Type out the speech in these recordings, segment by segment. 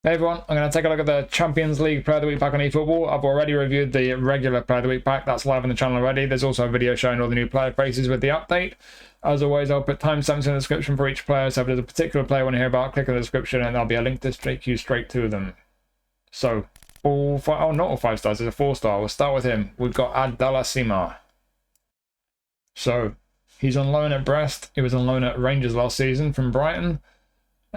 Hey everyone, I'm going to take a look at the Champions League Player of the Week pack on eFootball. I've already reviewed the regular Player of the Week pack. That's live on the channel already. There's also a video showing all the new player faces with the update. As always, I'll put timestamps in the description for each player, so if there's a particular player you want to hear about, click on the description and there'll be a link to take you straight to them. So, not all 5 stars, there's a 4-star. We'll start with him. We've got Abdallah Sima. So, he's on loan at Brest. He was on loan at Rangers last season from Brighton.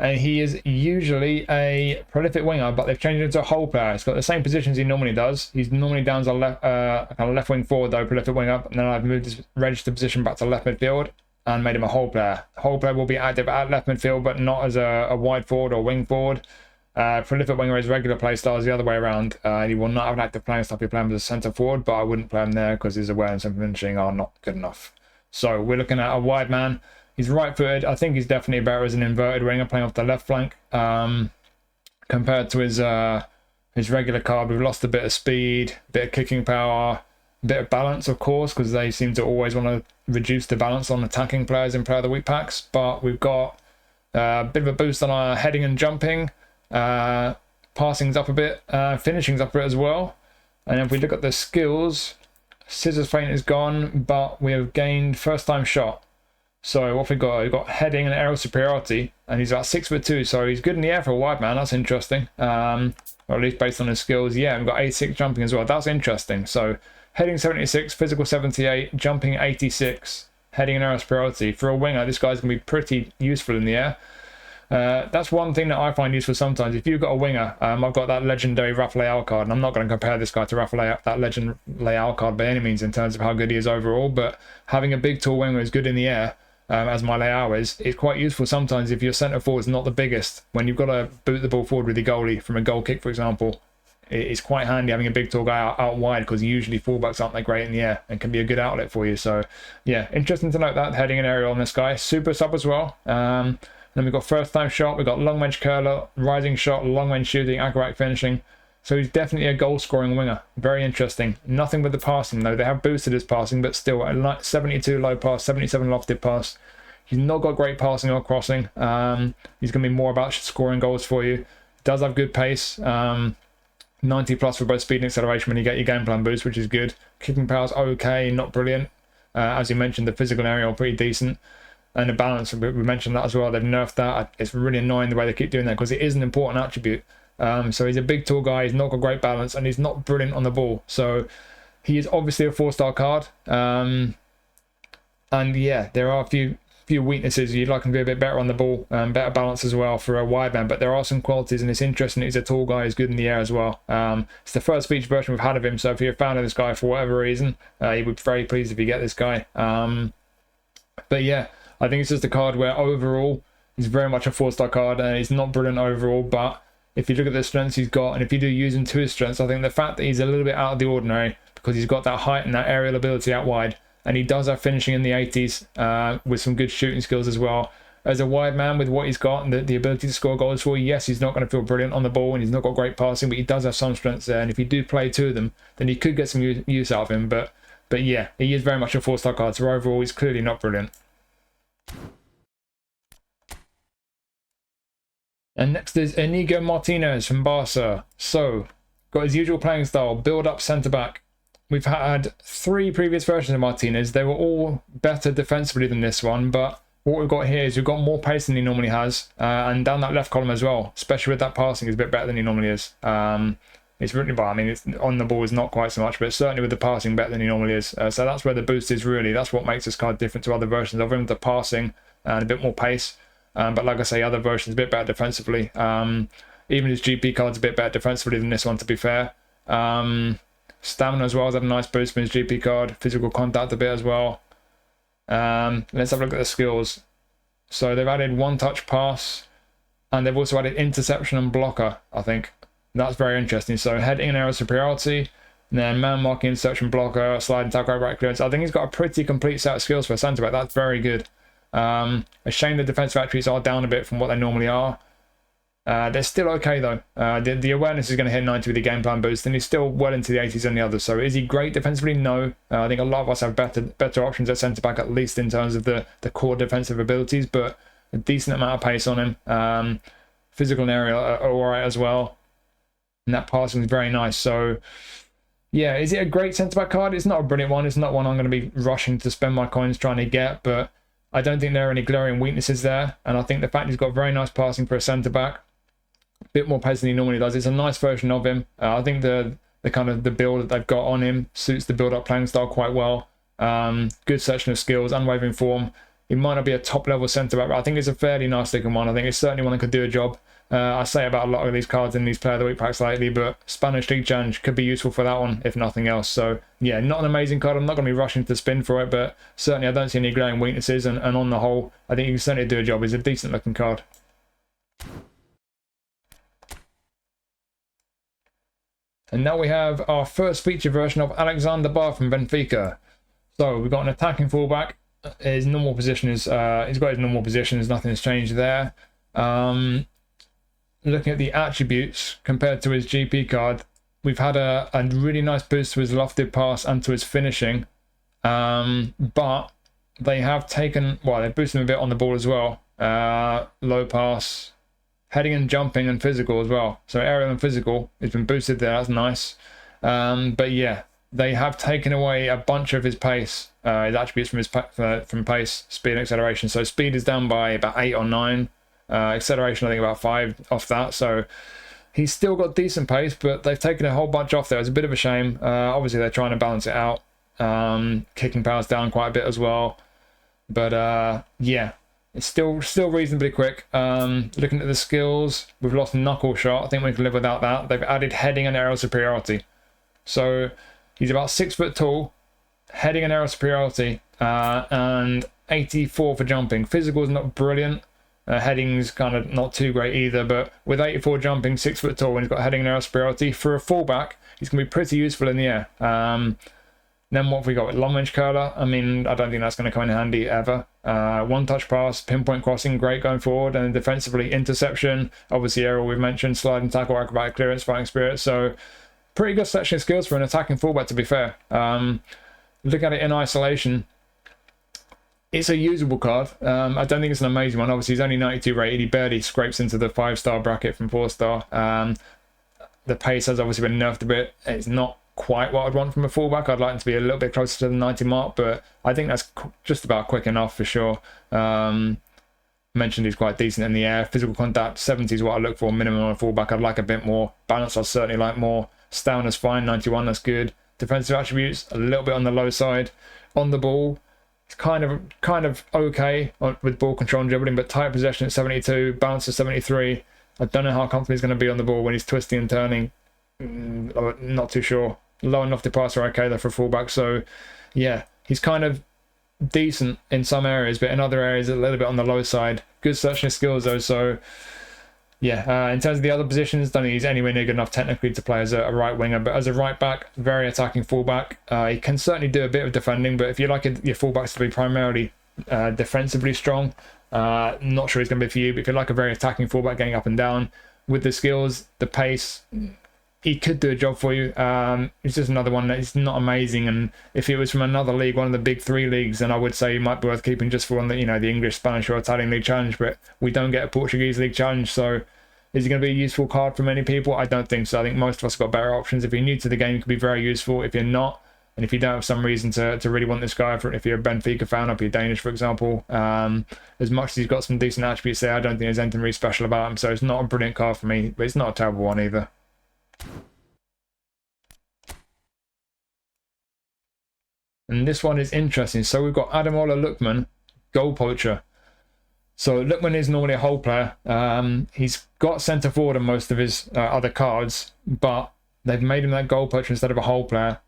He is usually a prolific winger, but they've changed him into a whole player. He's got the same positions he normally does. He's normally down as a left wing forward, though, prolific winger. And then I've moved his registered position back to left midfield and made him a whole player. Whole player will be active at left midfield, but not as a wide forward or wing forward. Prolific winger is regular play styles the other way around. He will not have an active playing style if you play him as a centre forward, but I wouldn't play him there because his awareness and finishing are not good enough. So we're looking at a wide man. He's right-footed. I think he's definitely better as an inverted winger playing off the left flank compared to his regular card. We've lost a bit of speed, a bit of kicking power, a bit of balance, of course, because they seem to always want to reduce the balance on attacking players in Player of the Week packs. But we've got a bit of a boost on our heading and jumping, passing's up a bit, finishing's up a bit as well. And if we look at the skills, scissors feint is gone, but we have gained first-time shot. So what we've got heading and aerial superiority, and he's about 6'2", so he's good in the air for a wide man. That's interesting. Or at least based on his skills. Yeah, we've got 86 jumping as well. That's interesting. So heading 76, physical 78, jumping 86, heading and aerial superiority. For a winger, this guy's gonna be pretty useful in the air. That's one thing that I find useful sometimes. If you've got a winger, I've got that legendary Rafa Leão card, and I'm not going to compare this guy to that legend Leão card by any means in terms of how good he is overall, but having a big tall winger is good in the air, as my Leão is, it's quite useful sometimes if your centre forward is not the biggest. When you've got to boot the ball forward with your goalie from a goal kick, for example, it's quite handy having a big tall guy out wide, because usually fullbacks aren't that great in the air and can be a good outlet for you. So yeah, interesting to note that heading and aerial on this guy. Super sub as well. Then we've got first time shot, we've got long range curler, rising shot, long range shooting, accurate finishing. So he's definitely a goal scoring winger. Very interesting. Nothing with the passing though. They have boosted his passing, but still a 72 low pass, 77 lofted pass. He's not got great passing or crossing. He's going to be more about scoring goals for you. Does have good pace. 90 plus for both speed and acceleration when you get your game plan boost, which is good. Kicking power's okay, not brilliant. As you mentioned, the physical and aerial are pretty decent. And the balance, we mentioned that as well. They've nerfed that. It's really annoying the way they keep doing that, because it is an important attribute. So he's a big tall guy, he's not got great balance, and he's not brilliant on the ball. So he is obviously a 4-star card. And yeah, there are a few weaknesses. You'd like him to be a bit better on the ball, better balance as well for a wide man, but there are some qualities, and it's interesting that he's a tall guy, he's good in the air as well. It's the first feature version we've had of him, so if you're a fan of this guy for whatever reason, you would be very pleased if you get this guy. But yeah, I think it's just a card where overall he's very much a 4-star card, and he's not brilliant overall, but if you look at the strengths he's got, and if you do use him to his strengths, I think the fact that he's a little bit out of the ordinary, because he's got that height and that aerial ability out wide, and he does have finishing in the 80s with some good shooting skills as well. As a wide man with what he's got and the ability to score goals for you, yes, he's not going to feel brilliant on the ball, and he's not got great passing, but he does have some strengths there, and if you do play to them, then you could get some use out of him. But yeah, he is very much a 4-star card, so overall he's clearly not brilliant. And next is Iñigo Martínez from Barca. So, got his usual playing style, build-up centre-back. We've had 3 previous versions of Martínez. They were all better defensively than this one, but what we've got here is we've got more pace than he normally has, and down that left column as well, especially with that passing, is a bit better than he normally is. It's really bad. I mean, it's on the ball is not quite so much, but certainly with the passing better than he normally is. So that's where the boost is really. That's what makes this card different to other versions of him, the passing and a bit more pace. But like I say, other versions a bit better defensively. Even his GP card's a bit better defensively than this one, to be fair. Stamina as well has had a nice boost from his GP card. Physical contact a bit as well. Let's have a look at the skills. So they've added one-touch pass, and they've also added interception and blocker, I think. That's very interesting. So heading and aerial superiority, and then man marking, interception, blocker, slide and tackle, right clearance. I think he's got a pretty complete set of skills for a centre back. That's very good. A shame the defensive attributes are down a bit from what they normally are. They're still okay though. The awareness is going to hit 90 with the game plan boost, and he's still well into the 80s on the others. So is he great defensively? No. I think a lot of us have better options at centre back, at least in terms of the core defensive abilities, but a decent amount of pace on him. Physical and aerial are all right as well. And that passing is very nice. So, yeah, is it a great centre-back card? It's not a brilliant one. It's not one I'm going to be rushing to spend my coins trying to get, but I don't think there are any glaring weaknesses there. And I think the fact he's got very nice passing for a centre-back, a bit more pace than he normally does. It's a nice version of him. I think the kind of the build that they've got on him suits the build-up playing style quite well. Good section of skills, unwavering form. He might not be a top-level centre-back, but I think it's a fairly nice-looking one. I think it's certainly one that could do a job. I say about a lot of these cards in these Player of the Week packs lately, but Spanish League Challenge could be useful for that one, if nothing else. So, yeah, not an amazing card. I'm not going to be rushing to spin for it, but certainly I don't see any glaring weaknesses. And on the whole, I think he can certainly do a job. He's a decent-looking card. And now we have our first feature version of Alexander Barr from Benfica. So, we've got an attacking fullback. His normal position is, he's got his normal positions. Nothing's changed there. Looking at the attributes compared to his GP card, we've had a really nice boost to his lofted pass and to his finishing, but they have taken, well, they've boosted him a bit on the ball as well. Low pass, heading and jumping, and physical as well. So aerial and physical has been boosted there. That's nice. But yeah, they have taken away a bunch of his pace, his attributes from pace, speed, and acceleration. So speed is down by about 8 or 9. Acceleration, I think about 5 off that. So he's still got decent pace, but they've taken a whole bunch off there. It's a bit of a shame. Obviously, they're trying to balance it out. Kicking power's down quite a bit as well. But yeah, it's still reasonably quick. Looking at the skills, we've lost knuckle shot. I think we can live without that. They've added heading and aerial superiority. So he's about 6 foot tall, heading and aerial superiority, and 84 for jumping. Physical is not brilliant. Heading's kind of not too great either, but with 84 jumping, 6 foot tall, and he's got heading and aerial superiority, for a fullback, he's going to be pretty useful in the air. Then what have we got with long range curler? I mean, I don't think that's going to come in handy ever. One touch pass, pinpoint crossing, great going forward, and defensively, interception, obviously aerial we've mentioned, sliding tackle, acrobatic clearance, fighting spirit. So pretty good selection of skills for an attacking fullback, to be fair. Look at it in isolation. It's a usable card. I don't think it's an amazing one. Obviously, he's only 92 rated. He barely scrapes into the 5-star bracket from 4-star. The pace has obviously been nerfed a bit. It's not quite what I'd want from a fullback. I'd like him to be a little bit closer to the 90 mark, but I think that's just about quick enough for sure. Mentioned he's quite decent in the air. Physical contact, 70 is what I look for minimum on a fullback. I'd like a bit more. Balance, I'd certainly like more. Stamina's fine, 91, that's good. Defensive attributes, a little bit on the low side. On the ball, it's kind of okay with ball control and dribbling, but tight possession at 72, balance at 73. I don't know how comfortable he's going to be on the ball when he's twisting and turning. Not too sure. Low enough to pass are okay though for a fullback. So yeah, he's kind of decent in some areas, but in other areas a little bit on the low side. Good searching skills though. So yeah, in terms of the other positions, don't think he's anywhere near good enough technically to play as a right winger, but as a right back, very attacking fullback. He can certainly do a bit of defending, but if you like your fullbacks to be primarily defensively strong, not sure he's going to be for you. But if you like a very attacking fullback getting up and down with the skills, the pace, he could do a job for you. It's just another one that is not amazing, and if it was from another league, one of the big 3 leagues, then I would say he might be worth keeping just for one that, you know, the English, Spanish or Italian league challenge, but we don't get a Portuguese league challenge, so is he going to be a useful card for many people? I don't think so. I think most of us have got better options. If you're new to the game, it could be very useful. If you're not, and if you don't have some reason to really want this guy, if you're a Benfica fan or if you're Danish, for example, as much as he's got some decent attributes there, I don't think there's anything really special about him, so it's not a brilliant card for me, but it's not a terrible one either. And this one is interesting. So we've got Ademola Lookman, goal poacher. So Lookman is normally a hole player. He's got centre forward on most of his other cards, but they've made him that goal poacher instead of a hole player.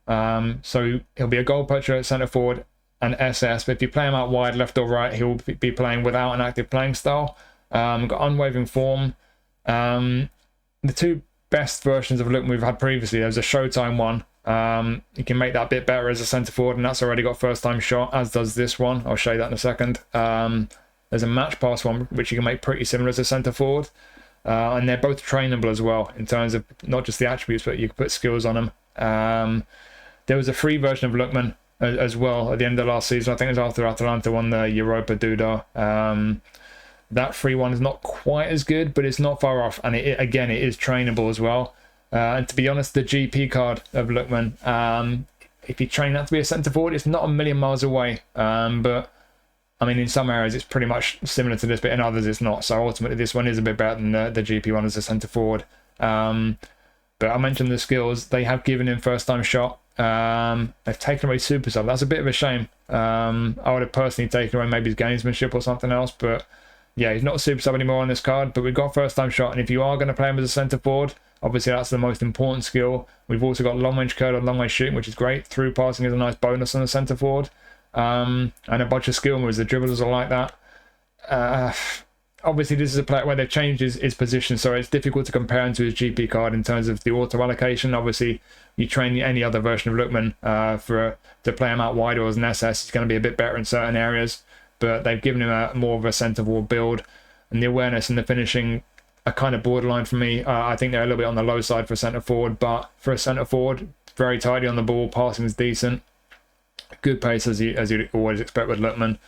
So he'll be a goal poacher at centre forward and SS, but if you play him out wide, left or right, he'll be playing without an active playing style. Got unwavering form. The 2 best versions of Lookman we've had previously, there was a Showtime one. You can make that a bit better as a centre forward, and that's already got first time shot, as does this one. I'll show you that in a second. There's a match pass one which you can make pretty similar as a centre forward, and they're both trainable as well in terms of not just the attributes, but you can put skills on them. There was a free version of Lookman as well at the end of last season. I think it was after Atalanta won the Europa Duda. That 3-1 is not quite as good, but it's not far off. And again, it is trainable as well. And to be honest, the GP card of Lookman, if you train that to be a centre forward, it's not a million miles away. But I mean, in some areas it's pretty much similar to this, but in others it's not. So ultimately, this one is a bit better than the GP one as a centre forward. But I mentioned the skills. They have given him first time shot. They've taken away super sub. That's a bit of a shame. I would have personally taken away maybe his gamesmanship or something else, but yeah, he's not a super sub anymore on this card. But we've got first time shot, and if you are going to play him as a centre forward, obviously that's the most important skill. We've also got long range curl and long range shooting, which is great. Through passing is a nice bonus on the centre forward, and a bunch of skill moves. The dribblers are like that. Obviously, this is a player where they've changed his position, so it's difficult to compare him to his GP card in terms of the auto allocation. Obviously, you train any other version of Lookman to play him out wide or as an SS, he's going to be a bit better in certain areas. But they've given him more of a centre forward build, and the awareness and the finishing are kind of borderline for me. I think they're a little bit on the low side for a centre forward, but for a centre forward, very tidy on the ball, passing is decent, good pace as you'd always expect with Lookman.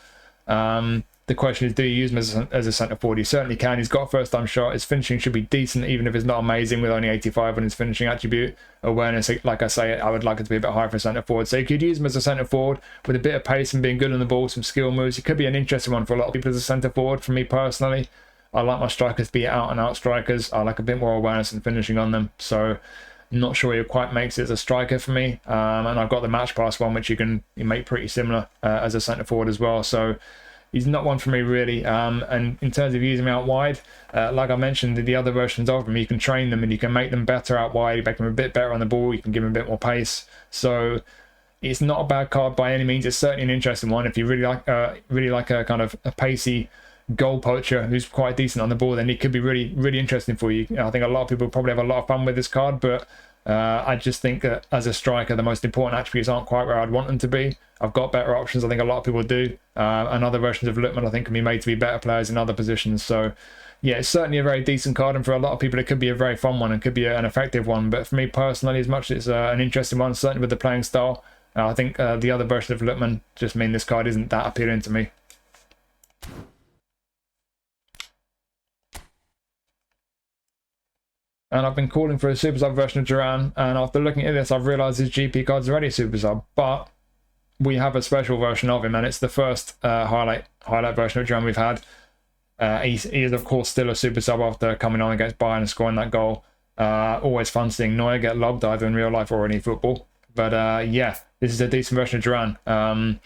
The question is, do you use him as a centre forward? He certainly can. He's got a first time shot. His finishing should be decent, even if it's not amazing, with only 85 on his finishing attribute. Awareness, like I say, I would like it to be a bit higher for a centre forward. So you could use him as a centre forward with a bit of pace and being good on the ball, some skill moves. He could be an interesting one for a lot of people as a centre forward. For me personally, I like my strikers to be out and out strikers. I like a bit more awareness and finishing on them. So I'm not sure he quite makes it as a striker for me. And I've got the match pass one, which you make pretty similar as a centre forward as well. So he's not one for me really. And in terms of using him out wide, like I mentioned, the other versions of him, you can train them and you can make them better out wide. You make them a bit better on the ball. You can give them a bit more pace. So it's not a bad card by any means. It's certainly an interesting one. If you really like a kind of a pacey goal poacher who's quite decent on the ball, then it could be really interesting for you. I think a lot of people probably have a lot of fun with this card, but I just think that as a striker, the most important attributes aren't quite where I'd want them to be. I've got better options. I think a lot of people do. And other versions of Lookman, I think, can be made to be better players in other positions. So, yeah, it's certainly a very decent card. And for a lot of people, it could be a very fun one and could be an effective one. But for me personally, as much as it's an interesting one, certainly with the playing style, I think the other version of Lookman just mean this card isn't that appealing to me. And I've been calling for a super sub version of Durán, and after looking at this, I've realised his GP card's already super sub, but we have a special version of him, and it's the first highlight version of Durán we've had. He is, of course, still a super sub after coming on against Bayern and scoring that goal. Always fun seeing Neuer get lobbed either in real life or in eFootball. But yeah, this is a decent version of Durán. I'm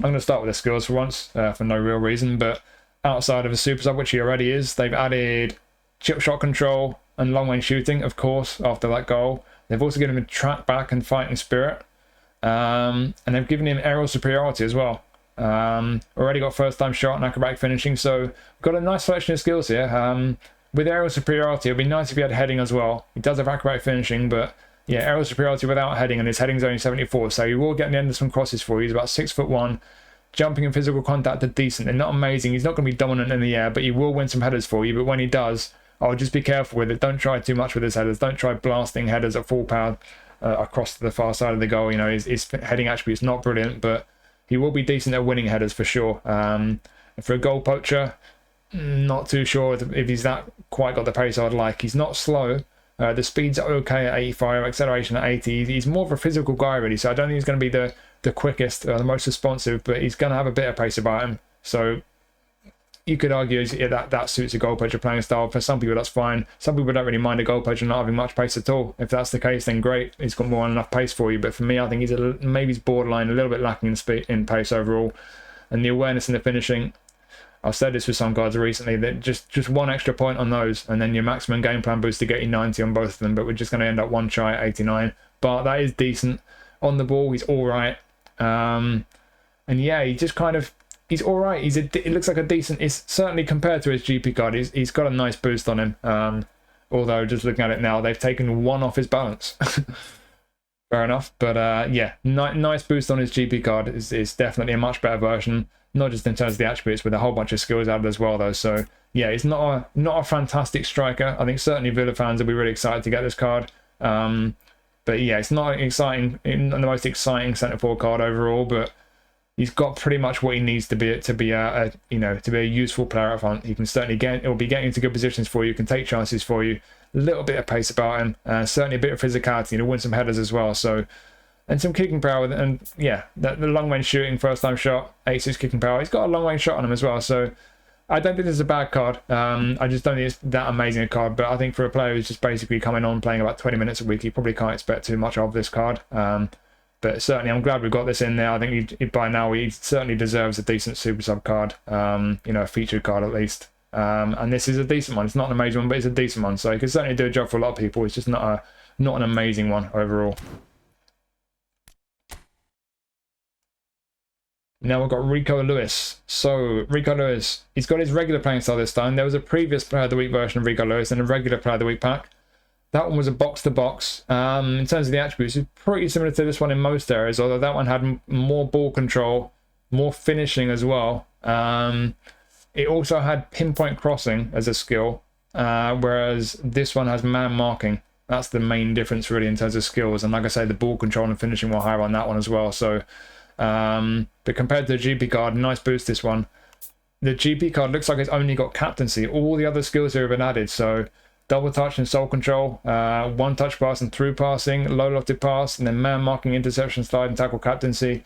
going to start with the skills for once, for no real reason, but outside of a super sub, which he already is, they've added chip shot control and long range shooting, of course, after that goal. They've also given him track back and fighting spirit. And they've given him aerial superiority as well. Already got first time shot and acrobatic finishing, so we've got a nice selection of skills here. With aerial superiority, it'd be nice if he had heading as well. He does have acrobatic finishing, but yeah, aerial superiority without heading, and his heading's only 74, so he will get the end of some crosses for you. He's about 6'1". Jumping and physical contact are decent. They're not amazing. He's not going to be dominant in the air, but he will win some headers for you. But when he does, I'll just be careful with it. Don't try too much with his headers. Don't try blasting headers at full power across to the far side of the goal. You know, his heading attribute is not brilliant, but he will be decent at winning headers for sure. For a goal poacher, not too sure if he's that quite got the pace I'd like. He's not slow. The speeds are okay at 85, acceleration at 80. He's more of a physical guy really, so I don't think he's going to be the quickest or the most responsive, but he's going to have a bit of pace about him. So you could argue that suits a goal poacher playing style. For some people, that's fine. Some people don't really mind a goal poacher not having much pace at all. If that's the case, then great. He's got more than enough pace for you. But for me, I think he's borderline, a little bit lacking in speed, in pace overall. And the awareness and the finishing, I've said this with some cards recently, that just one extra point on those, and then your maximum game plan boost to get you 90 on both of them. But we're just going to end up one try at 89. But that is decent. On the ball, he's all right. And yeah, he just kind of... He's all right. It looks like a decent... It's certainly compared to his GP card, he's got a nice boost on him. Although, just looking at it now, they've taken one off his balance. Fair enough. But yeah, nice boost on his GP card. Is definitely a much better version. Not just in terms of the attributes, with a whole bunch of skills added as well, though. So yeah, he's not a fantastic striker. I think certainly Villa fans will be really excited to get this card. But yeah, it's not exciting, not the most exciting centre forward card overall, but he's got pretty much what he needs to be a useful player up front. He can certainly he'll be getting into good positions for you, can take chances for you. A little bit of pace about him, certainly a bit of physicality, and he'll win some headers as well. So, and some kicking power, and yeah, the long range shooting, first time shot, 86 kicking power. He's got a long range shot on him as well. So, I don't think this is a bad card. I just don't think it's that amazing a card. But I think for a player who's just basically coming on, playing about 20 minutes a week, you probably can't expect too much of this card. But certainly, I'm glad we've got this in there. I think by now he certainly deserves a decent super sub card, a featured card at least. And this is a decent one. It's not an amazing one, but it's a decent one. So he can certainly do a job for a lot of people. It's just not an amazing one overall. Now we've got Rico Lewis. So Rico Lewis, he's got his regular playing style this time. There was a previous Player of the Week version of Rico Lewis and a regular Player of the Week pack. That one was a box-to-box. In terms of the attributes, it's pretty similar to this one in most areas, although that one had more ball control, more finishing as well. It also had pinpoint crossing as a skill, whereas this one has man marking. That's the main difference really in terms of skills. And like I say, the ball control and finishing were higher on that one as well. So, but compared to the GP card, nice boost this one. The GP card looks like it's only got captaincy. All the other skills here have been added. So double touch and soul control, one touch pass and through passing, low lofted pass, and then man marking, interception, slide and tackle captaincy.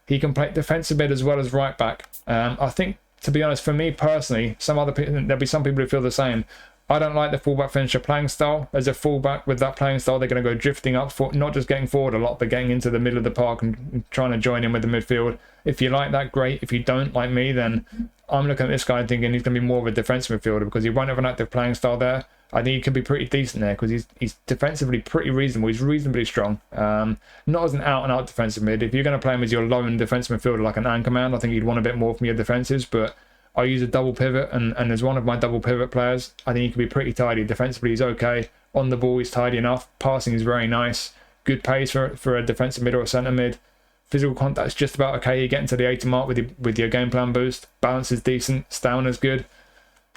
He can play defensive mid as well as right back. I think, to be honest, for me personally, there'll be some people who feel the same. I don't like the fullback finisher playing style. As a fullback with that playing style, they're going to go drifting up, not just getting forward a lot, but getting into the middle of the park and trying to join in with the midfield. If you like that, great. If you don't, like me, then I'm looking at this guy and thinking he's going to be more of a defensive midfielder because he won't have an active playing style there. I think he could be pretty decent there because he's defensively pretty reasonable. He's reasonably strong. Not as an out-and-out defensive mid. If you're going to play him as your lone defensive midfielder like an Anchorman, I think you'd want a bit more from your defensives, but I use a double pivot, and as one of my double pivot players, I think he could be pretty tidy. Defensively, he's okay. On the ball, he's tidy enough. Passing is very nice. Good pace for a defensive mid or a centre mid. Physical contact's just about okay. You're getting to the 80 mark with your game plan boost. Balance is decent. Stamina's good.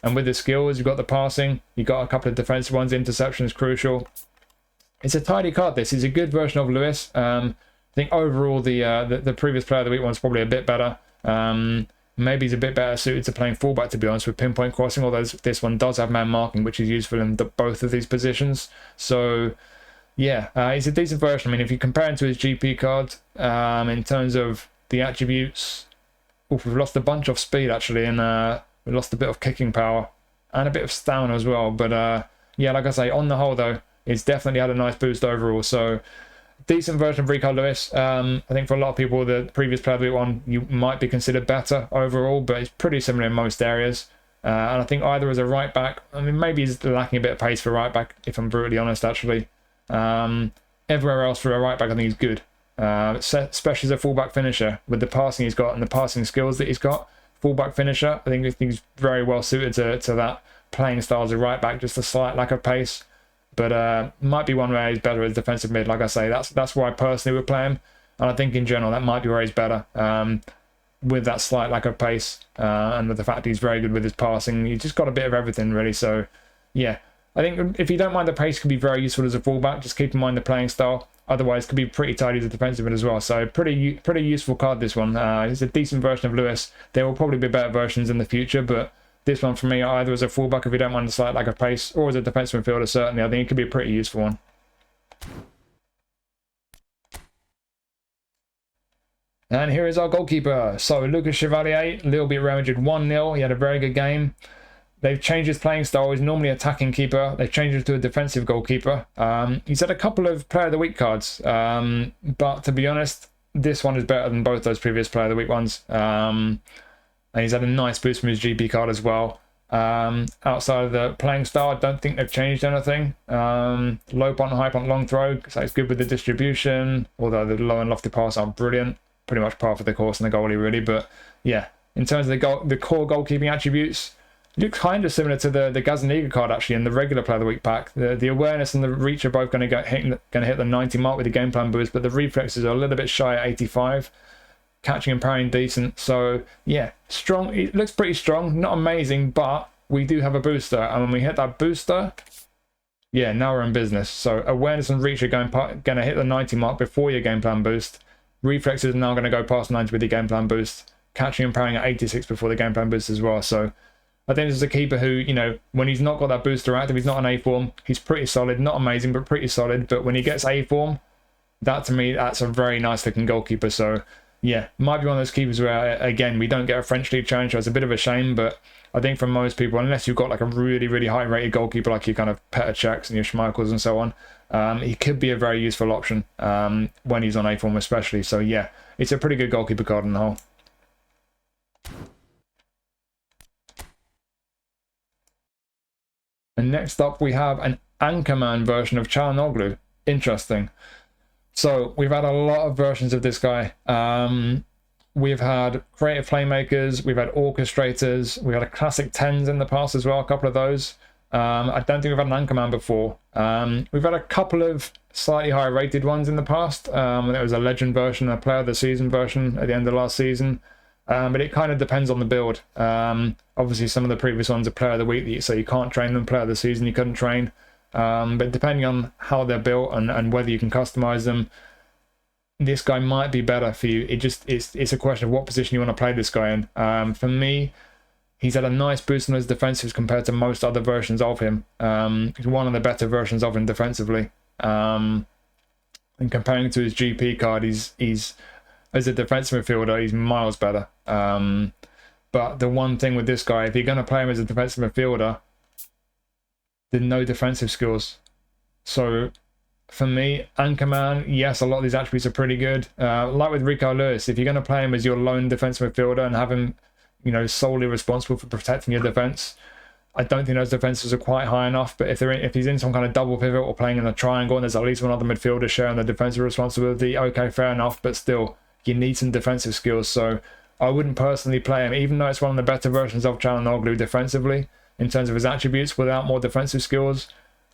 And with the skills, you've got the passing. You've got a couple of defensive ones. Interception is crucial. It's a tidy card, this. It's a good version of Lewis. I think overall, the previous Player of the Week one's probably a bit better. Maybe he's a bit better suited to playing fullback, to be honest, with pinpoint crossing, although this one does have man marking, which is useful in both of these positions. So, yeah, it's a decent version. I mean, if you compare him to his GP card, in terms of the attributes, we've lost a bunch of speed, actually, and we lost a bit of kicking power and a bit of stamina as well. But, yeah, like I say, on the whole, though, it's definitely had a nice boost overall. So, decent version of Rico Lewis. I think for a lot of people, the previous Player of the Week one, you might be considered better overall, but it's pretty similar in most areas. And I think either as a right back, I mean, maybe he's lacking a bit of pace for right back, if I'm brutally honest, actually. Everywhere else for a right back, I think he's good. Especially as a fullback finisher, with the passing he's got and the passing skills that he's got. Fullback finisher, I think he's very well suited to that playing style as a right back, just a slight lack of pace. But might be one where he's better as defensive mid. Like I say, that's where I personally would play him. And I think in general, that might be where he's better. With that slight lack of pace and with the fact he's very good with his passing. He's just got a bit of everything, really. So, yeah. I think if you don't mind the pace, could be very useful as a fullback. Just keep in mind the playing style. Otherwise, could be pretty tidy as a defensive mid as well. So, pretty useful card, this one. It's a decent version of Lewis. There will probably be better versions in the future, but this one for me, either as a fullback if you don't mind the slight lack of pace, or as a defensive midfielder, certainly, I think it could be a pretty useful one. And here is our goalkeeper. So Lucas Chevalier, a little bit Real Madrid 1-0. He had a very good game. They've changed his playing style. He's normally an attacking keeper. They've changed him to a defensive goalkeeper. He's had a couple of Player of the Week cards, but to be honest, this one is better than both those previous Player of the Week ones. And he's had a nice boost from his GP card as well. Outside of the playing style, I don't think they've changed anything. Low punt, high punt, long throw, so it's good with the distribution, although the low and lofty pass aren't brilliant. Pretty much par for the course in the goalie, really. But yeah, in terms of the core goalkeeping attributes, it looks kind of similar to the Gazaniga card, actually, in the regular Player of the Week pack. The awareness and the reach are both going to hit the 90 mark with the game plan boost, but the reflexes are a little bit shy at 85. Catching and parrying decent. So yeah, strong. It looks pretty strong, not amazing, but we do have a booster, and when we hit that booster, yeah, now we're in business. So awareness and reach are going to hit the 90 mark before your game plan boost, Reflexes are now going to go past 90 with the game plan boost. Catching and parrying at 86 before the game plan boost as well. So I think this is a keeper who, you know, when he's not got that booster active, he's not on A form, he's pretty solid. Not amazing, but pretty solid. But when he gets A form, that to me, that's a very nice looking goalkeeper. So yeah, might be one of those keepers where, again, we don't get a French League challenge, so it's a bit of a shame. But I think for most people, unless you've got like a really, really high rated goalkeeper like your kind of Petr Cechs and your Schmeichels and so on, he could be a very useful option when he's on A form especially. So yeah, it's a pretty good goalkeeper card on the whole. And next up, we have an Anchorman version of Çalhanoğlu. Interesting. So we've had a lot of versions of this guy. We've had creative playmakers, we've had orchestrators, we've had a classic 10s in the past as well, a couple of those. I don't think we've had an Anchorman before. We've had a couple of slightly higher rated ones in the past. There was a legend version, a player of the season version at the end of last season. But it kind of depends on the build. Obviously, some of the previous ones are player of the week, so you can't train them. Player of the season, you couldn't train. But depending on how they're built and whether you can customize them, this guy might be better for you. It's a question of what position you want to play this guy in. For me, he's had a nice boost on his defensives compared to most other versions of him. He's one of the better versions of him defensively. And comparing to his GP card, he's as a defensive midfielder, he's miles better. But the one thing with this guy, if you're going to play him as a defensive midfielder, there's no defensive skills. So for me, Anchorman, yes, a lot of these attributes are pretty good. Like with Rico Lewis, if you're going to play him as your lone defensive midfielder and have him, you know, solely responsible for protecting your defense, I don't think those defenses are quite high enough. But if he's in some kind of double pivot or playing in a triangle and there's at least one other midfielder sharing the defensive responsibility, okay, fair enough. But still, you need some defensive skills. So I wouldn't personally play him, even though it's one of the better versions of Çalhanoğlu defensively in terms of his attributes without more defensive skills.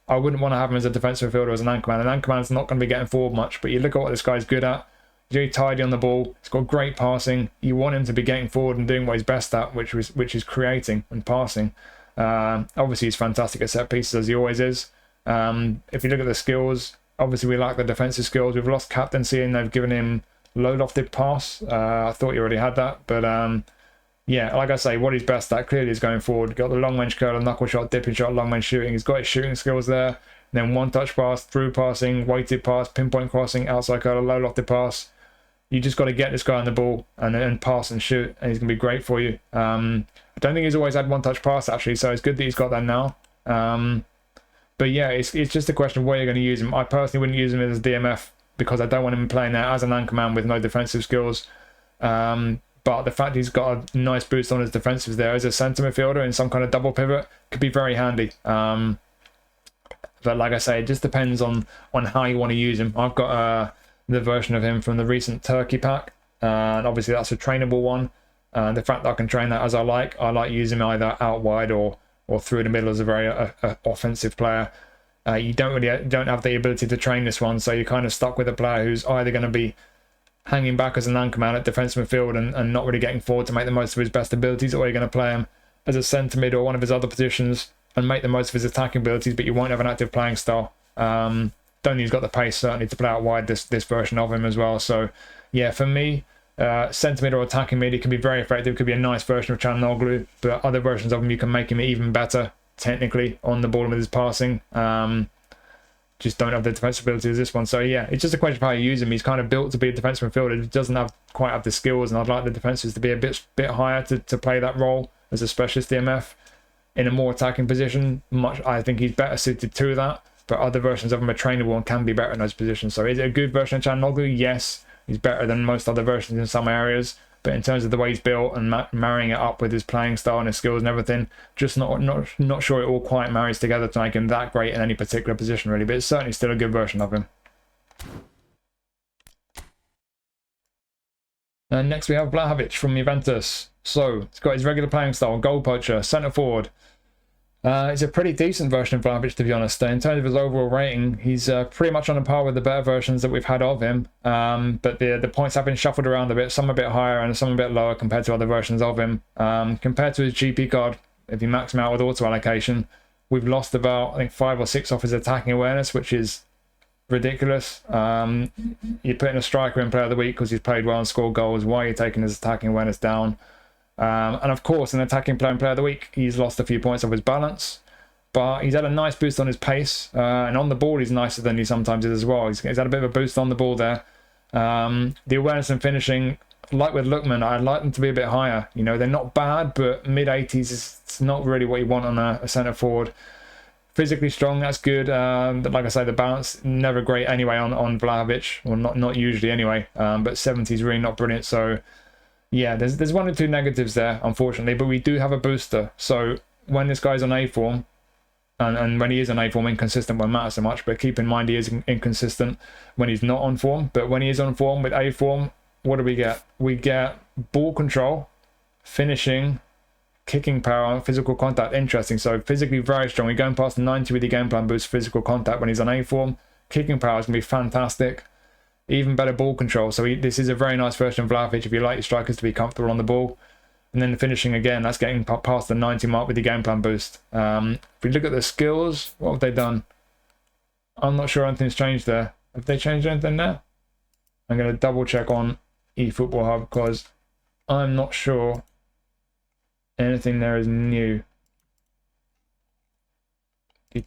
I wouldn't want to have him as a defensive midfielder as an Anchorman. An Anchorman's not going to be getting forward much, but you look at what this guy's good at. He's really tidy on the ball. He's got great passing. You want him to be getting forward and doing what he's best at, which is creating and passing. Obviously, he's fantastic at set pieces, as he always is. If you look at the skills, obviously we lack the defensive skills. We've lost captaincy and they've given him low lofted pass. I thought you already had that, but yeah, like I say, what he's best at clearly is going forward. Got the long range curler, knuckle shot, dipping shot, long range shooting. He's got his shooting skills there. And then one touch pass, through passing, weighted pass, pinpoint crossing, outside curler, low lofted pass. You just got to get this guy on the ball and pass and shoot, and he's going to be great for you. I don't think he's always had one touch pass actually, so it's good that he's got that now. But yeah, it's just a question of where you're going to use him. I personally wouldn't use him as a DMF because I don't want him playing there as an Anchorman with no defensive skills. But the fact he's got a nice boost on his defensives there as a centre midfielder in some kind of double pivot could be very handy. But like I say, it just depends on how you want to use him. I've got the version of him from the recent Turkey pack, and obviously that's a trainable one. The fact that I can train that as I like using him either out wide or through the middle as a very offensive player. You don't have the ability to train this one, so you're kind of stuck with a player who's either going to be hanging back as an Anchorman at defensive midfield and not really getting forward to make the most of his best abilities, or you're going to play him as a centre mid or one of his other positions and make the most of his attacking abilities, but you won't have an active playing style. Don't think he's got the pace certainly to play out wide this version of him as well. So yeah, for me, centre mid or attacking mid, he can be very effective, could be a nice version of Çalhanoğlu, but other versions of him you can make him even better technically on the ball and with his passing. Just don't have the defensive ability as this one. So yeah, it's just a question of how you use him. He's kind of built to be a defensive midfielder. He doesn't quite have the skills, and I'd like the defenses to be a bit higher to play that role as a specialist DMF in a more attacking position. I think he's better suited to that, but other versions of him are trainable and can be better in those positions. So is it a good version of Çalhanoğlu? Yes, he's better than most other versions in some areas, but in terms of the way he's built and marrying it up with his playing style and his skills and everything, just not sure it all quite marries together to make him that great in any particular position really, but it's certainly still a good version of him. And next we have Vlahović from Juventus. So he's got his regular playing style, goal poacher, centre forward. It's a pretty decent version of Vlahović, to be honest. In terms of his overall rating, he's pretty much on a par with the better versions that we've had of him. But the points have been shuffled around a bit, some a bit higher and some a bit lower compared to other versions of him. Compared to his GP card, if you max him out with auto allocation, we've lost about, I think, 5 or 6 off his attacking awareness, which is ridiculous. You're putting a striker in player of the week because he's played well and scored goals. Why are you taking his attacking awareness down? And of course, an attacking player in player of the week, he's lost a few points of his balance, but he's had a nice boost on his pace, and on the ball he's nicer than he sometimes is as well. He's had a bit of a boost on the ball there. The awareness and finishing, like with Lookman, I'd like them to be a bit higher. You know, they're not bad, but mid-80s is not really what you want on a centre forward. Physically strong, that's good. But like I say, the balance never great anyway on Vlahović, or not usually anyway. But 70 is really not brilliant. So yeah, there's one or two negatives there, unfortunately. But we do have a booster. So when this guy's on A form, and when he is on A form, inconsistent won't matter so much. But keep in mind he is inconsistent when he's not on form. But when he is on form with A form, what do we get? We get ball control, finishing, kicking power, physical contact. Interesting. So physically very strong. We're going past the 90 with the game plan boost, physical contact when he's on A form. Kicking power is going to be fantastic. Even better ball control. So this is a very nice version of Vlahović if you like your strikers to be comfortable on the ball. And then the finishing again, that's getting past the 90 mark with the game plan boost. If we look at the skills, what have they done? I'm not sure anything's changed there. Have they changed anything there? I'm going to double check on eFootball Hub because I'm not sure anything there is new. It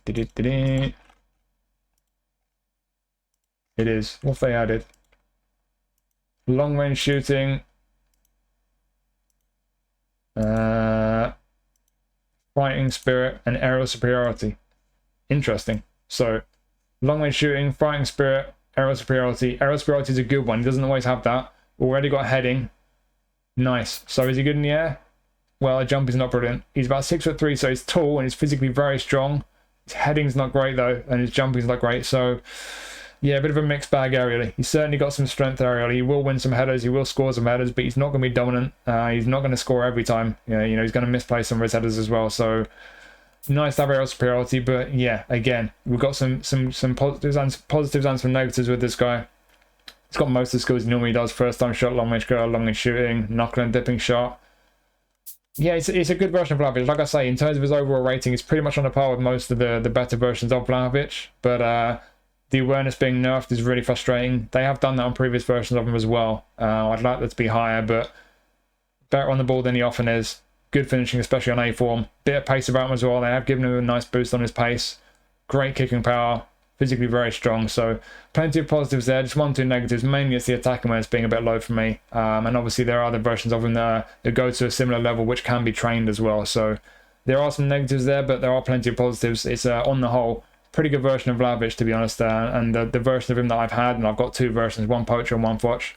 is. What have they added? Long range shooting. Fighting spirit and aerial superiority. Interesting. So long range shooting, fighting spirit, aerial superiority. Aerial superiority is a good one. He doesn't always have that. Already got heading. Nice. So is he good in the air? Well, a jump is not brilliant. He's about 6'3", so he's tall and he's physically very strong. His heading's not great though, and his jumping's not great. So yeah, a bit of a mixed bag aerially. He's certainly got some strength aerially. He will win some headers, he will score some headers, but he's not going to be dominant. He's not going to score every time. You know, he's going to misplay some of his headers as well. So nice to have aerial superiority, but yeah, again, we've got some positives and some negatives with this guy. He's got most of the skills he normally does. First time shot, long range curl, long range shooting, knuckle and dipping shot. Yeah, it's a good version of Vlahović. Like I say, in terms of his overall rating, it's pretty much on a par with most of the better versions of Vlahović. But the awareness being nerfed is really frustrating. They have done that on previous versions of him as well. I'd like that to be higher, but better on the ball than he often is. Good finishing, especially on A form. Bit of pace about him as well. They have given him a nice boost on his pace. Great kicking power. Physically very strong. So plenty of positives there. Just one, two negatives. Mainly it's the attacking awareness being a bit low for me. And obviously there are other versions of him that go to a similar level, which can be trained as well. So there are some negatives there, but there are plenty of positives. It's on the whole pretty good version of Vlahović, to be honest. And the version of him that I've had, and I've got two versions, one poacher and one fox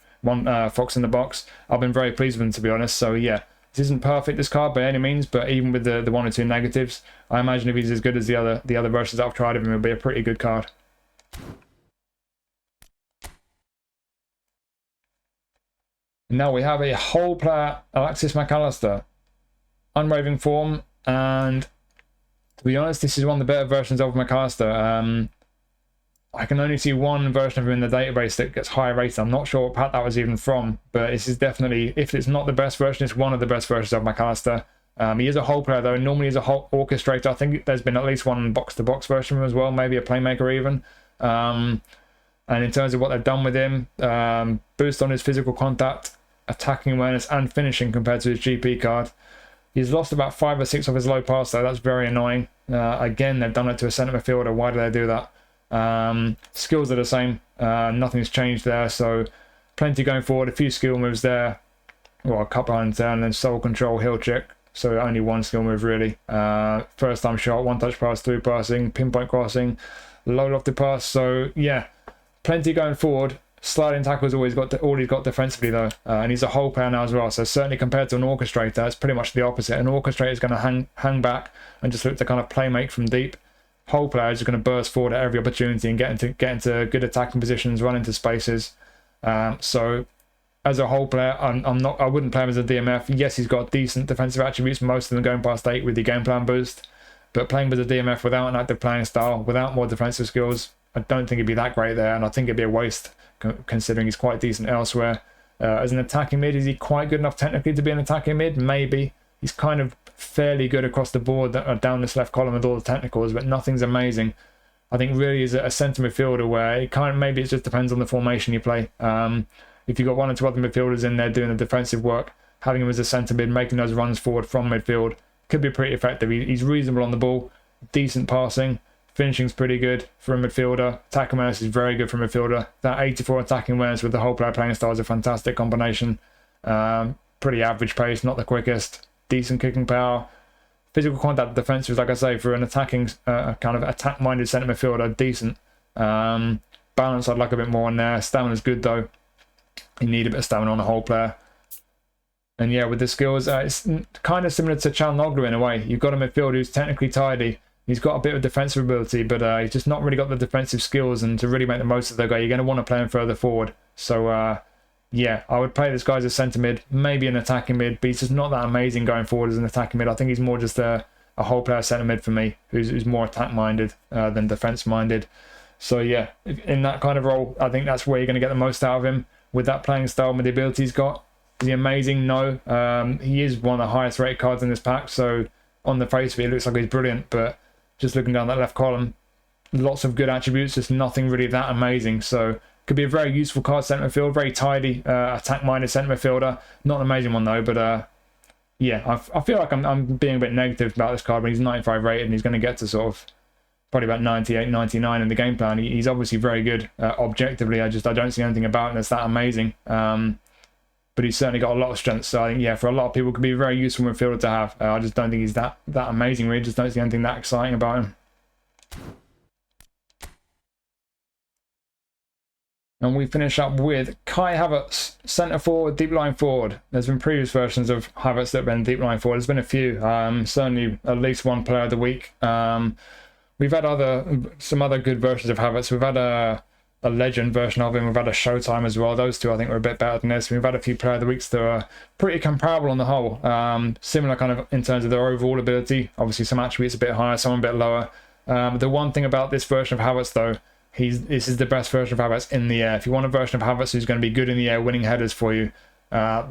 in the box. I've been very pleased with him, to be honest. So yeah, this isn't perfect, this card, by any means, but even with the one or two negatives, I imagine if he's as good as the other versions that I've tried of him, it'll be a pretty good card. Now we have a whole player, Alexis Mac Allister. Unwavering form, and to be honest, this is one of the better versions of Mac Allister. I can only see one version of him in the database that gets higher rated. I'm not sure what pack that was even from, but this is definitely, if it's not the best version, it's one of the best versions of Mac Allister. He is a whole player though. Normally he's a whole orchestrator. I think there's been at least one box-to-box version of him as well, maybe a playmaker even. And in terms of what they've done with him, boost on his physical contact, attacking awareness and finishing compared to his GP card. He's lost about 5 or 6 of his low pass though. That's very annoying. Again, they've done it to a centre midfielder. Why do they do that? Skills are the same. Nothing's changed there. So plenty going forward. A few skill moves there. Well, a couple hands down, and then soul control, heel check. So only one skill move really. First time shot, one touch pass, through passing, pinpoint crossing, low lofted pass. So yeah, plenty going forward. Sliding tackle's always got all he's got defensively though, and he's a whole player now as well. So certainly compared to an orchestrator, it's pretty much the opposite. An orchestrator is going to hang back and just look to kind of play make from deep. Whole player is going to burst forward at every opportunity and get into good attacking positions, run into spaces. So as a whole player, I wouldn't play him as a DMF. Yes, he's got decent defensive attributes, most of them going past 8 with the game plan boost. But playing with a DMF without an active playing style, without more defensive skills, I don't think it'd be that great there, and I think it'd be a waste considering he's quite decent elsewhere. As an attacking mid, is he quite good enough technically to be an attacking mid? Maybe. He's kind of fairly good across the board down this left column with all the technicals, but nothing's amazing. I think really is a centre midfielder where it kind of, maybe it just depends on the formation you play. If you've got one or two other midfielders in there doing the defensive work, having him as a centre mid, making those runs forward from midfield could be pretty effective. He's reasonable on the ball, decent passing, finishing's pretty good for a midfielder. Attacking awareness is very good for a midfielder. That 84 attacking awareness with the whole player playing style is a fantastic combination. Pretty average pace, not the quickest. Decent kicking power. Physical contact defensive, like I say, for an attacking, kind of attack-minded centre midfielder, decent. Balance, I'd like a bit more on there. Stamina's good, though. You need a bit of stamina on a whole player. And yeah, with the skills, it's kind of similar to Çalhanoğlu in a way. You've got a midfielder who's technically tidy. He's got a bit of defensive ability, but he's just not really got the defensive skills. And to really make the most of the guy, you're going to want to play him further forward. So, yeah, I would play this guy as a centre mid, maybe an attacking mid, but he's just not that amazing going forward as an attacking mid. I think he's more just a whole player centre mid for me, who's more attack-minded than defence-minded. So, yeah, in that kind of role, I think that's where you're going to get the most out of him. With that playing style, with the ability he's got, is he amazing? No. He is one of the highest rated cards in this pack, so on the face of it, it looks like he's brilliant, but just looking down that left column, lots of good attributes, just nothing really that amazing. So could be a very useful card centre midfield, very tidy, attack-minded centre midfielder. Not an amazing one though, but yeah, I feel like I'm being a bit negative about this card when he's 95 rated and he's going to get to sort of probably about 98, 99 in the game plan. He's obviously very good objectively. I don't see anything about him that's that amazing. But he's certainly got a lot of strength. So I think, yeah, for a lot of people, it could be a very useful midfielder to have. I just don't think he's that amazing. We just don't see anything that exciting about him. And we finish up with Kai Havertz, centre forward, deep line forward. There's been previous versions of Havertz that have been deep line forward. There's been a few. Certainly at least one player of the week. We've had some other good versions of Havertz. We've had a legend version of him. We've had a Showtime as well. Those two I think were a bit better than this. We've had a few player of the weeks that are pretty comparable on the whole. Similar kind of in terms of their overall ability. Obviously some attributes a bit higher, some a bit lower. The one thing about this version of Havertz though, this is the best version of Havertz in the air. If you want a version of Havertz who's going to be good in the air, winning headers for you,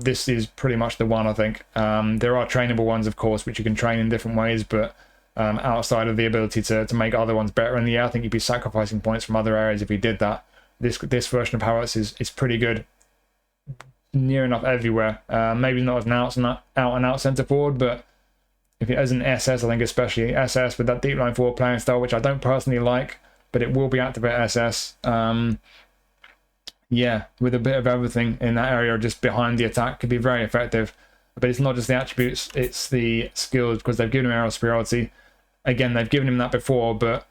this is pretty much the one, I think. There are trainable ones, of course, which you can train in different ways, but outside of the ability to make other ones better in the air, I think you'd be sacrificing points from other areas if you did that. This version of Havertz is pretty good, near enough everywhere. Maybe not as an out and out centre forward, but if it as an SS, I think especially SS with that deep line forward playing style, which I don't personally like, but it will be active at SS. Yeah, with a bit of everything in that area just behind the attack, could be very effective. But it's not just the attributes, it's the skills, because they've given him aerial superiority. Again, they've given him that before, but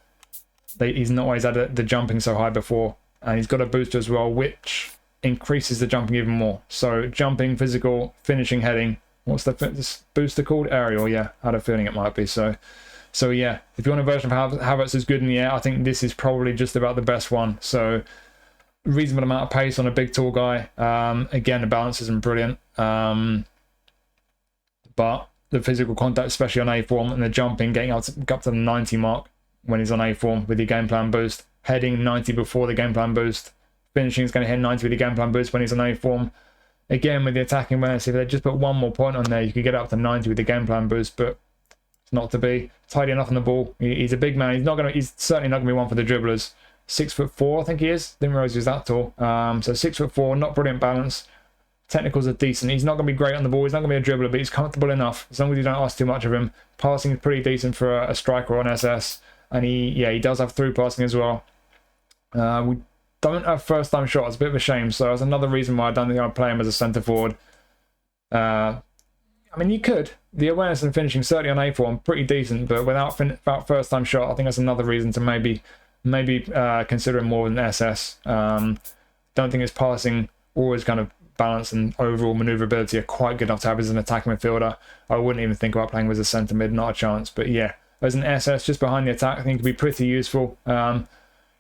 he's not always had the jumping so high before. And he's got a booster as well, which increases the jumping even more. So jumping, physical, finishing, heading. What's this booster called? Aerial, yeah. I had a feeling it might be. So yeah, if you want a version of Havertz is good in the air, I think this is probably just about the best one. So reasonable amount of pace on a big tall guy. Again, the balance isn't brilliant. But the physical contact, especially on A form, and the jumping, getting up to the 90 mark when he's on A form with your game plan boost. Heading 90 before the game plan boost. Finishing is going to hit 90 with the game plan boost when he's on A form. Again, with the attacking awareness, if they just put one more point on there, you could get up to 90 with the game plan boost, but it's not to be. Tidy enough on the ball. He's a big man. He's certainly not going to be one for the dribblers. 6'4", I think he is. Didn't realise he was that tall. So 6'4", not brilliant balance. Technicals are decent. He's not going to be great on the ball. He's not going to be a dribbler, but he's comfortable enough as long as you don't ask too much of him. Passing is pretty decent for a striker on SS, and he does have through passing as well. We don't have first time shot. It's a bit of a shame. So that's another reason why I don't think I'd play him as a centre forward. I mean, you could. The awareness and finishing certainly on A form pretty decent, but without first time shot, I think that's another reason to maybe consider him more than SS. Don't think his passing or his kind of balance and overall manoeuvrability are quite good enough to have as an attacking midfielder. I wouldn't even think about playing him as a centre mid, not a chance. But yeah, as an SS just behind the attack, I think it could be pretty useful. Got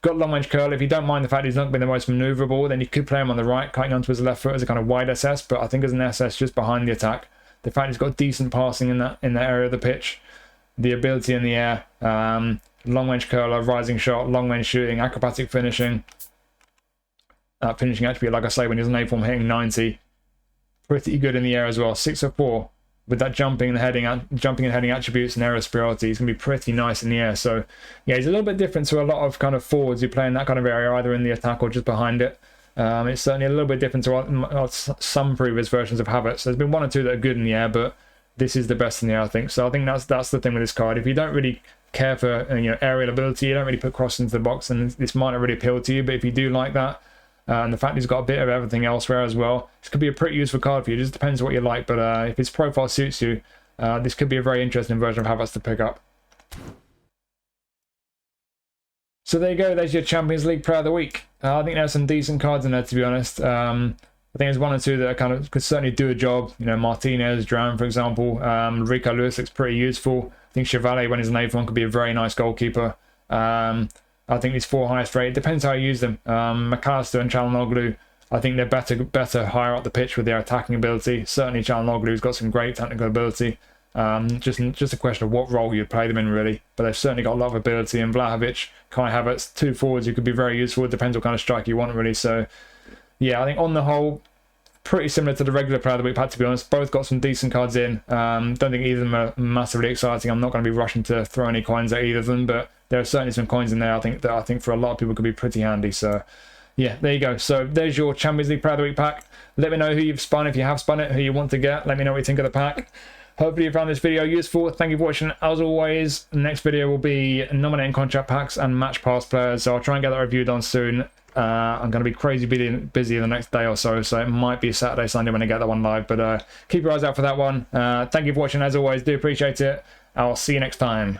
long range curl. If you don't mind the fact he's not going to be the most manoeuvrable, then you could play him on the right, cutting onto his left foot as a kind of wide SS. But I think as an SS just behind the attack, the fact he's got decent passing in that area of the pitch, the ability in the air, long range curler, rising shot, long range shooting, acrobatic finishing. Finishing attribute, like I say, when he's on A form hitting 90, pretty good in the air as well. 6'4", with that jumping and heading attributes and aerial he's going to be pretty nice in the air. So yeah, he's a little bit different to a lot of kind of forwards who play in that kind of area, either in the attack or just behind it. It's certainly a little bit different to some previous versions of Havertz. There's been one or two that are good in the air, but this is the best in the air, I think. So I think that's the thing with this card. If you don't really care for aerial ability, you don't really put cross into the box, and this might not really appeal to you. But if you do like that, and the fact he's got a bit of everything elsewhere as well, this could be a pretty useful card for you. It just depends what you like. But if his profile suits you, this could be a very interesting version of Havertz to pick up. So there you go. There's your Champions League Player of the Week. I think there's some decent cards in there, to be honest. I think there's one or two that kind of could certainly do a job. Martinez, Durán, for example. Rico Lewis looks pretty useful. I think Chevalier, when he's an 8th one, could be a very nice goalkeeper. I think these 4 highest rated. Depends how you use them. Mac Allister and Çalhanoğlu, I think they're better higher up the pitch with their attacking ability. Certainly Çalhanoğlu's got some great technical ability. Just a question of what role you'd play them in, really. But they've certainly got a lot of ability. And Vlahović, Kai Havertz, 2 forwards who could be very useful. It depends what kind of strike you want, really. So yeah, I think on the whole, pretty similar to the regular Player of the Week pack, to be honest. Both got some decent cards in. Don't think either of them are massively exciting. I'm not going to be rushing to throw any coins at either of them, but there are certainly some coins in there I think for a lot of people could be pretty handy. So yeah, there you go. So there's your Champions League Player of the Week pack. Let me know who you've spun, if you have spun it, who you want to get. Let me know what you think of the pack. Hopefully you found this video useful. Thank you for watching. As always, the next video will be nominating contract packs and match pass players, so I'll try and get that reviewed on soon. I'm going to be crazy busy the next day or so, so it might be Saturday, Sunday when I get that one live, but keep your eyes out for that one. Thank you for watching. As always, do appreciate it. I'll see you next time.